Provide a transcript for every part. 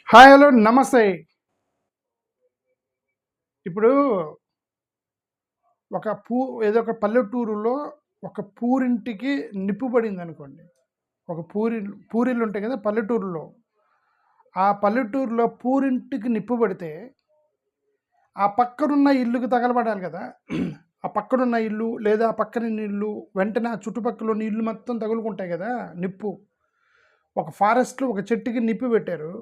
Hi hello నమస్తే. ఇప్పుడు ఒక ఏదో ఒక పల్లెటూరులో ఒక పూరింటికి నిప్పు పడిందనుకోండి. ఒక పూరిల్లు ఉంటాయి కదా పల్లెటూరులో. ఆ పల్లెటూరులో పూరింటికి నిప్పు పడితే ఆ పక్కనున్న ఇల్లుకి తగలబడాలి కదా! ఆ పక్కనున్న ఇల్లు లేదా ఆ పక్కనున్న ఇల్లు వెంటనే ఆ చుట్టుపక్కల ఉన్న ఇల్లు మొత్తం తగులుకుంటాయి కదా నిప్పు. ఒక ఫారెస్ట్‌లో ఒక చెట్టుకి నిప్పు పెట్టారు.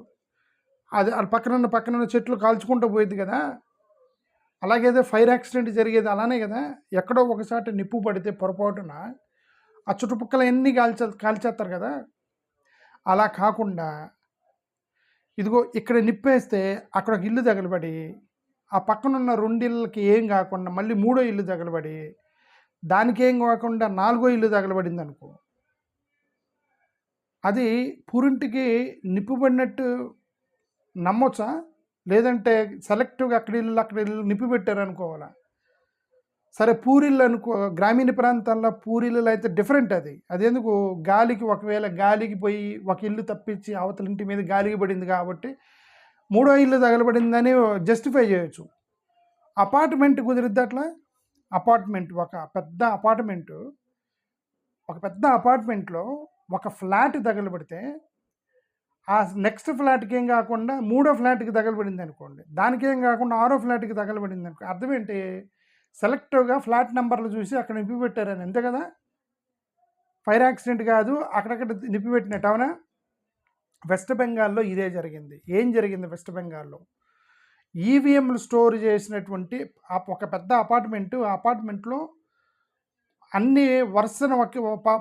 అది ఆ పక్కనున్న చెట్లు కాల్చుకుంటూ పోయిద్ది కదా! అలాగేదో ఫైర్ యాక్సిడెంట్ జరిగేది అలానే కదా! ఎక్కడో ఒకసాట నిప్పు పడితే పొరపాటున ఆ చుట్టుపక్కలయన్నీ కాల్చేత్తారు కదా! అలా కాకుండా ఇదిగో ఇక్కడ నిప్పేస్తే అక్కడ ఒక ఇల్లు తగలబడి, ఆ పక్కనున్న 2 ఇళ్ళకి ఏం గాకుండా మళ్ళీ మూడో ఇల్లు తగలబడి, దానికేం గాకుండా నాలుగో ఇల్లు తగలబడిందనుకో, అది పురింటికి నిప్పు పడినట్టు నమ్మొచ్చా? లేదంటే సెలెక్టివ్‌గా అక్కడ ఇల్లు నిప్పు పెట్టారనుకోవాలా? సరే పూరిల్లు అనుకో, గ్రామీణ ప్రాంతాల్లో పూరిల్లులు అయితే డిఫరెంట్ అది. అదెందుకు గాలికి ఒకవేళ గాలికి పోయి ఒక ఇల్లు తప్పించి అవతల ఇంటి మీద గాలికి పడింది కాబట్టి, మూడో ఇల్లు తగలబడిందని జస్టిఫై చేయొచ్చు. అపార్ట్‌మెంట్ కుదిరిద్దా అట్లా? అపార్ట్‌మెంట్ ఒక పెద్ద అపార్ట్‌మెంట్‌లో ఒక ఫ్లాట్ తగలబడితే, ఆ నెక్స్ట్ ఫ్లాట్‌కి ఏం కాకుండా మూడో ఫ్లాట్‌కి తగలబడిందనుకోండి. దానికేం కాకుండా ఆరో ఫ్లాట్‌కి తగలబడిందనుకో. అర్థం ఏంటి? సెలెక్టివ్‌గా ఫ్లాట్ నంబర్‌లు చూసి అక్కడ నిప్పి పెట్టారని. అంతే కదా! ఫైర్ యాక్సిడెంట్ కాదు. అక్కడక్కడ నిప్పి పెట్టినట్టు. అవునా? వెస్ట్ బెంగాల్‌లో ఇదే జరిగింది. ఏం జరిగింది వెస్ట్ బెంగాల్‌లో? ఈవీఎంలు స్టోర్ చేసినటువంటి ఒక పెద్ద అపార్ట్మెంటు. ఆ అపార్ట్మెంట్‌లో అన్నీ వరుసన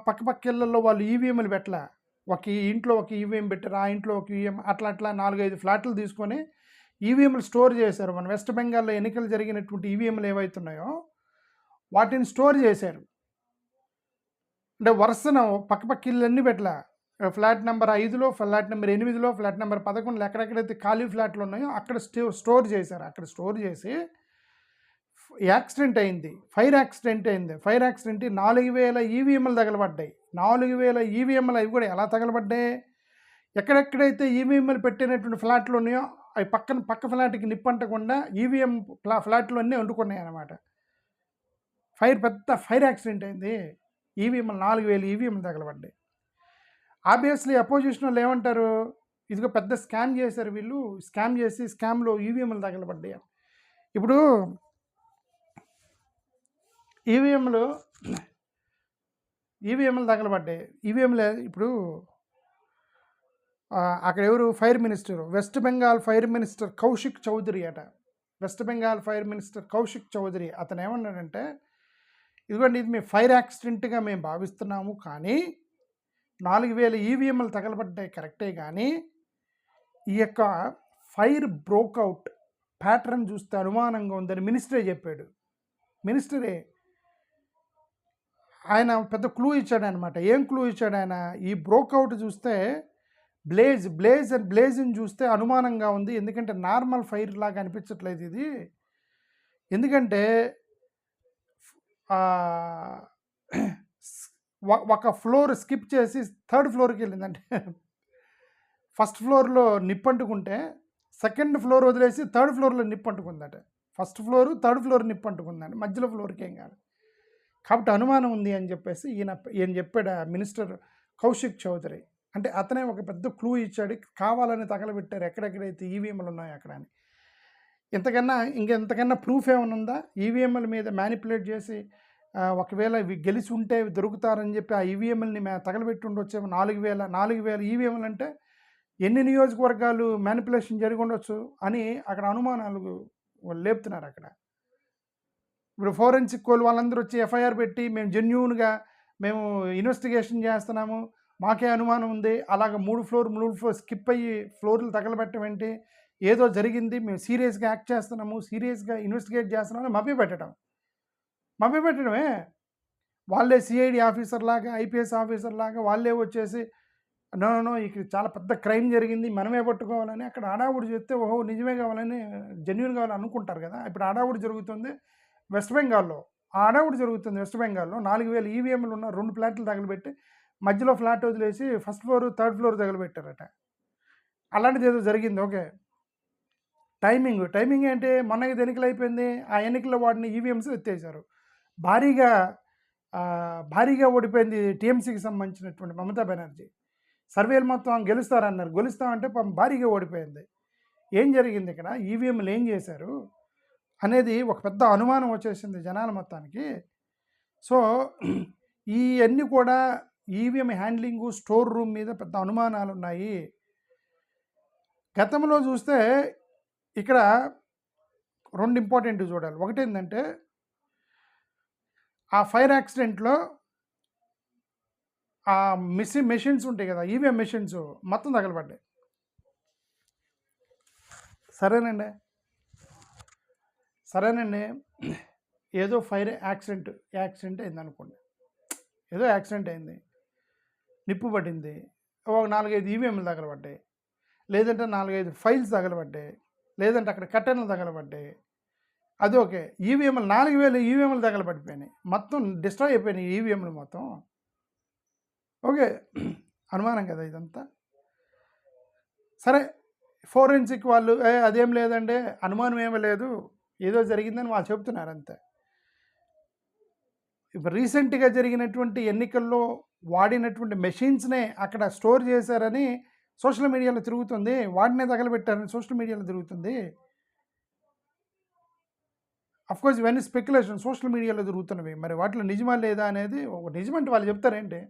పక్క ఇళ్లలో వాళ్ళు ఈవీఎంలు పెట్టలా. ఒక ఇంట్లో ఒక ఈవీఎం పెట్టారు. ఆ ఇంట్లో ఒక ఈవీఎం అట్లా 4, 5 ఫ్లాట్లు తీసుకొని ఈవీఎంలు స్టోర్ చేశారు. మన వెస్ట్ బెంగాల్‌లో ఎన్నికలు జరిగినటువంటి ఈవీఎంలు ఏవైతున్నాయో వాటిని స్టోర్ చేశారు. అంటే వరుసన పక్క ఇళ్ళన్నీ పెట్టలా. ఫ్లాట్ నెంబర్ 5లో, ఫ్లాట్ నెంబర్ 8లో, ఫ్లాట్ నెంబర్ 11లో ఎక్కడెక్కడైతే ఖాళీ ఫ్లాట్లు ఉన్నాయో అక్కడ స్టోర్ చేశారు. అక్కడ స్టోర్ చేసి యాక్సిడెంట్ అయింది. ఫైర్ యాక్సిడెంట్ అయింది. ఫైర్ యాక్సిడెంట్ 4000 ఈవీఎంలు తగలబడ్డాయి. 4000 ఈవీఎంలు అవి కూడా ఎలా తగలబడ్డాయి? ఎక్కడెక్కడైతే ఈవీఎంలు పెట్టినటువంటి ఫ్లాట్లు ఉన్నాయో అవి పక్క ఫ్లాట్కి నిప్పంటకుండా ఈవీఎం ఫ్లాట్లు అన్నీ అంటుకున్నాయి అన్నమాట. పెద్ద ఫైర్ యాక్సిడెంట్ అయింది. ఈవీఎంలు 4000 ఈవీఎంలు తగలబడ్డాయి. ఆబ్వియస్లీ అపోజిషన్ వాళ్ళు ఏమంటారు? ఇదిగో పెద్ద స్కామ్ చేశారు వీళ్ళు. స్కామ్ చేసి స్కామ్‌లో ఈవీఎంలు తగలబడ్డాయి. ఇప్పుడు ఈవీఎంలు తగలబడ్డాయి. ఈవీఎంలు ఇప్పుడు అక్కడ ఎవరు fire minister, west Bengal fire minister Kaushik Chaudhary అట. West Bengal fire minister Kaushik Chaudhary అతను ఏమన్నాడంటే, ఇదిగోండి ఇది మేము ఫైర్ యాక్సిడెంట్గా మేము భావిస్తున్నాము, కానీ 4000 ఈవీఎంలు తగలబడ్డాయి కరెక్టే, కానీ ఈ యొక్క ఫైర్ బ్రోక్అవుట్ ప్యాటర్న్ చూస్తే అనుమానంగా ఉందని మినిస్టరే చెప్పాడు. మినిస్టరే ఆయన పెద్ద క్లూ ఇచ్చాడు అనమాట. ఏం క్లూ ఇచ్చాడు ఆయన? ఈ బ్రోక్అవుట్ చూస్తే బ్లేజ్ని చూస్తే అనుమానంగా ఉంది. ఎందుకంటే నార్మల్ ఫైర్ లాగా అనిపించట్లేదు ఇది. ఎందుకంటే ఒక ఫ్లోర్ స్కిప్ చేసి థర్డ్ ఫ్లోర్కి వెళ్ళిందంటే ఫస్ట్ ఫ్లోర్లో నిప్పంటుకుంటే సెకండ్ ఫ్లోర్ వదిలేసి థర్డ్ ఫ్లోర్లో నిప్పంటుకుందట. ఫస్ట్ ఫ్లోరు థర్డ్ ఫ్లోర్ నిప్పంటుకుందండి, మధ్యలో ఫ్లోర్కి ఏం కాదు. కాబట్టి అనుమానం ఉంది అని చెప్పేసి ఈయన చెప్పాడు మినిస్టర్ కౌశిక్ చౌదరి. అంటే అతనే ఒక పెద్ద క్లూ ఇచ్చాడు. కావాలని తగలబెట్టారు ఎక్కడెక్కడైతే ఈవీఎంలు ఉన్నాయో అక్కడ అని. ఇంకెంతకన్నా ప్రూఫ్ ఏమైనా ఉందా? ఈవీఎంల మీద మ్యానిపులేట్ చేసి ఒకవేళ ఇవి గెలిచి ఉంటే దొరుకుతారని చెప్పి ఆ ఈవీఎంలని తగలబెట్టి ఉండొచ్చేమో. 4000 ఈవీఎంలు అంటే ఎన్ని నియోజకవర్గాలు మ్యానిపులేషన్ జరిగి ఉండొచ్చు అని అక్కడ అనుమానాలు లేపుతున్నారు అక్కడ. ఇప్పుడు ఫోరెన్సిక్ వాళ్ళందరూ వచ్చి ఎఫ్ఐఆర్ పెట్టి మేము జెన్యూన్గా మేము ఇన్వెస్టిగేషన్ చేస్తున్నాము, మాకే అనుమానం ఉంది, అలాగ 3 ఫ్లోర్ స్కిప్ అయ్యి ఫ్లోర్లు తగలబెట్టడం ఏంటి, ఏదో జరిగింది, మేము సీరియస్గా యాక్ట్ చేస్తున్నాము, సీరియస్గా ఇన్వెస్టిగేట్ చేస్తున్నామని మభ్యపెట్టడమే. వాళ్ళే సిఐడి ఆఫీసర్ లాగా, ఐపీఎస్ ఆఫీసర్ లాగా వాళ్ళే వచ్చేసి నో ఇక్కడ చాలా పెద్ద క్రైమ్ జరిగింది, మనమే పట్టుకోవాలని అక్కడ హడావుడి చేస్తే ఓహో నిజమే కావాలని జెన్యూన్ కావాలని అనుకుంటారు కదా. ఇప్పుడు హడావుడి జరుగుతుంది వెస్ట్ బెంగాల్లో. ఆ హడావుడి జరుగుతుంది వెస్ట్ బెంగాల్లో. 4000 ఈవీఎంలు ఉన్న 2 ఫ్లాట్లు తగలబెట్టి మధ్యలో ఫ్లాట్ వదిలేసి ఫస్ట్ ఫ్లోర్ థర్డ్ ఫ్లోర్ తగలబెట్టారట. అలాంటిది ఏదో జరిగింది. ఓకే. టైమింగ్ ఏంటి? మొన్న ఐదు ఎన్నికలు అయిపోయింది. ఆ ఎన్నికల్లో వాడిని ఈవీఎంస్ ఎత్తేసారు. భారీగా భారీగా ఓడిపోయింది టీఎంసీకి సంబంధించినటువంటి మమతా బెనర్జీ. సర్వేలు మొత్తం గెలుస్తారన్నారు. గెలుస్తామంటే పాపం భారీగా ఓడిపోయింది. ఏం జరిగింది ఇక్కడ? ఈవీఎంలు ఏం చేశారు అనేది ఒక పెద్ద అనుమానం వచ్చేసింది జనాల మొత్తానికి. సో ఇయన్నీ కూడా ఈవీఎం హ్యాండ్లింగు, స్టోర్ రూమ్ మీద పెద్ద అనుమానాలు ఉన్నాయి. గతంలో చూస్తే ఇక్కడ 2 ఇంపార్టెంట్ చూడాలి. ఒకటేంటంటే ఆ ఫైర్ యాక్సిడెంట్‌లో ఆ మెషిన్స్ ఉంటాయి కదా! ఈవీఎం మెషిన్స్ మొత్తం తగలబడ్డాయి. సరేనండి. ఏదో ఫైర్ యాక్సిడెంట్ అయిందనుకోండి. ఏదో యాక్సిడెంట్ అయింది. నిప్పు పడింది. ఒక 4, 5 ఈవీఎంలు తగలబడ్డాయి. లేదంటే 4, 5 ఫైల్స్ తగలబడ్డాయి. లేదంటే అక్కడ కర్టెన్లు తగలబడ్డాయి. అది ఓకే. ఈవీఎంలు 4000 ఈవీఎంలు తగలబడిపోయినాయి. మొత్తం డిస్ట్రాయ్ అయిపోయినాయి ఈవీఎంలు మొత్తం. ఓకే. అనుమానం కదా ఇదంతా. సరే, ఫోరెన్సిక్ వాళ్ళు అదేం లేదండి, అనుమానం ఏమీ లేదు, ఏదో జరిగిందని వాళ్ళు చెప్తున్నారు అంతే. ఇప్పుడు రీసెంట్గా జరిగినటువంటి ఎన్నికల్లో వాడినటువంటి మెషిన్స్నే అక్కడ స్టోర్ చేశారని సోషల్ మీడియాలో తిరుగుతుంది. వాటినే తగలబెట్టారని సోషల్ మీడియాలో తిరుగుతుంది. అఫ్కోర్స్ ఇవన్నీ స్పెక్యులేషన్ సోషల్ మీడియాలో తిరుగుతున్నవి. మరి వాటిలో నిజమా లేదా అనేది ఒక నిజమంటే వాళ్ళు చెప్తారేంటి?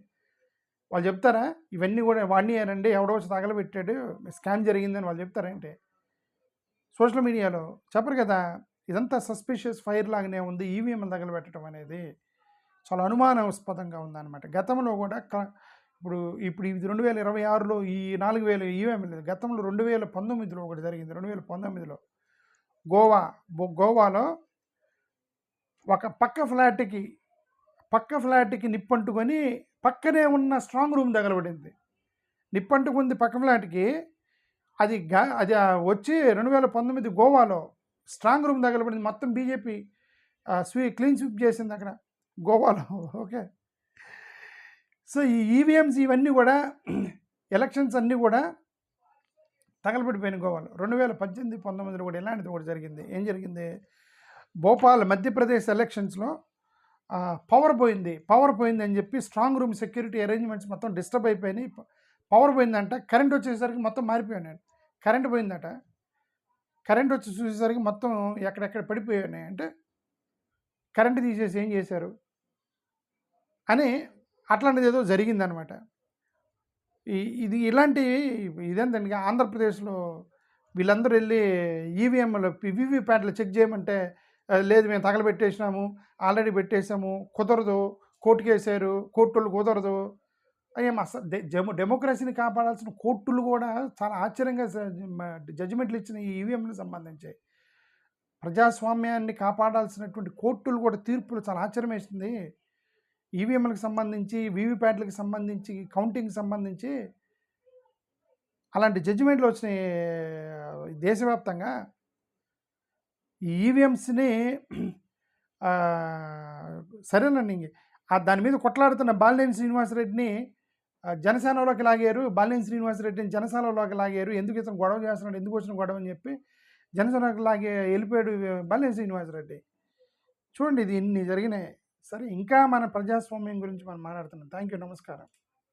వాళ్ళు చెప్తారా? ఇవన్నీ కూడా వాడినియేనండి, ఎవడో వచ్చి తగలబెట్టాడు, స్కామ్ జరిగిందని వాళ్ళు చెప్తారేంటి? సోషల్ మీడియాలో చెప్పరు కదా. ఇదంతా సస్పిషియస్ ఫైర్ లాగానే ఉంది. ఈవీఎంలు తగలబెట్టడం అనేది చాలా అనుమానాస్పదంగా ఉందన్నమాట. గతంలో కూడా ఇప్పుడు ఇది 2026లో ఈ 4000 ఈవీఎంలు లేదు. గతంలో 2019లో ఒకటి జరిగింది. 2019లో గోవాలో ఒక పక్క ఫ్లాట్కి నిప్పంటుకొని పక్కనే ఉన్న స్ట్రాంగ్ రూమ్ తగలబడింది. నిప్పంటుకుంది పక్క ఫ్లాట్కి. అది వచ్చి 2019 గోవాలో స్ట్రాంగ్ రూమ్ తగలబడింది. మొత్తం బీజేపీ క్లీన్ స్వీప్ చేసింది అక్కడ గోవాలో. ఓకే. సో ఈ ఈవీఎంస్ ఇవన్నీ కూడా ఎలక్షన్స్ అన్నీ కూడా తగలబడిపోయినాయి గోవాలో. 2018, 19లో కూడా ఇలాంటిది ఒకటి జరిగింది. ఏం జరిగింది? భోపాల్ మధ్యప్రదేశ్ ఎలక్షన్స్లో పవర్ పోయింది అని చెప్పి స్ట్రాంగ్ రూమ్ సెక్యూరిటీ అరేంజ్మెంట్స్ మొత్తం డిస్టర్బ్ అయిపోయినాయి. పవర్ పోయిందంట. కరెంట్ వచ్చేసరికి మొత్తం మారిపోయాడు. కరెంట్ పోయిందట. కరెంట్ వచ్చి చూసేసరికి మొత్తం ఎక్కడెక్కడ పడిపోయాయి. అంటే కరెంట్ తీసేసి ఏం చేశారు అని అట్లాంటిది ఏదో జరిగిందనమాట. ఇదేంటండి, ఆంధ్రప్రదేశ్లో వీళ్ళందరూ వెళ్ళి ఈవీఎంలు వీవీప్యాట్లు చెక్ చేయమంటే లేదు, మేము తగలబెట్టేసినాము, ఆల్రెడీ పెట్టేసాము, కుదరదు, కోర్టుకేసారు, కోర్టులు కుదరదు. డెమోక్రసీని కాపాడాల్సిన కోర్టులు కూడా చాలా ఆశ్చర్యంగా జడ్జిమెంట్లు ఇచ్చిన ఈ ఈవీఎంలకు సంబంధించి ప్రజాస్వామ్యాన్ని కాపాడాల్సినటువంటి కోర్టులు కూడా తీర్పులు చాలా ఆశ్చర్యం వేస్తుంది. ఈవీఎంలకు సంబంధించి, వీవీప్యాట్లకు సంబంధించి, కౌంటింగ్కి సంబంధించి అలాంటి జడ్జిమెంట్లు వచ్చినాయి దేశవ్యాప్తంగా. ఈ ఈవీఎంస్ని సరేనండి, దాని మీద కొట్లాడుతున్న బాలినేని శ్రీనివాసరెడ్డిని జనసేనలోకి లాగారు. బాలినేని శ్రీనివాసరెడ్డిని జనసేనలోకి లాగారు. ఎందుకు ఇతను గొడవ చేస్తున్నాడు, ఎందుకు వచ్చిన గొడవ అని చెప్పి జనసేనలోకి వెళ్ళిపోయాడు బాలినేని శ్రీనివాసరెడ్డి. చూడండి, ఇది ఇన్ని జరిగినాయి. సరే, ఇంకా మన ప్రజాస్వామ్యం గురించి మనం మాట్లాడుతున్నాం. Thank you. నమస్కారం.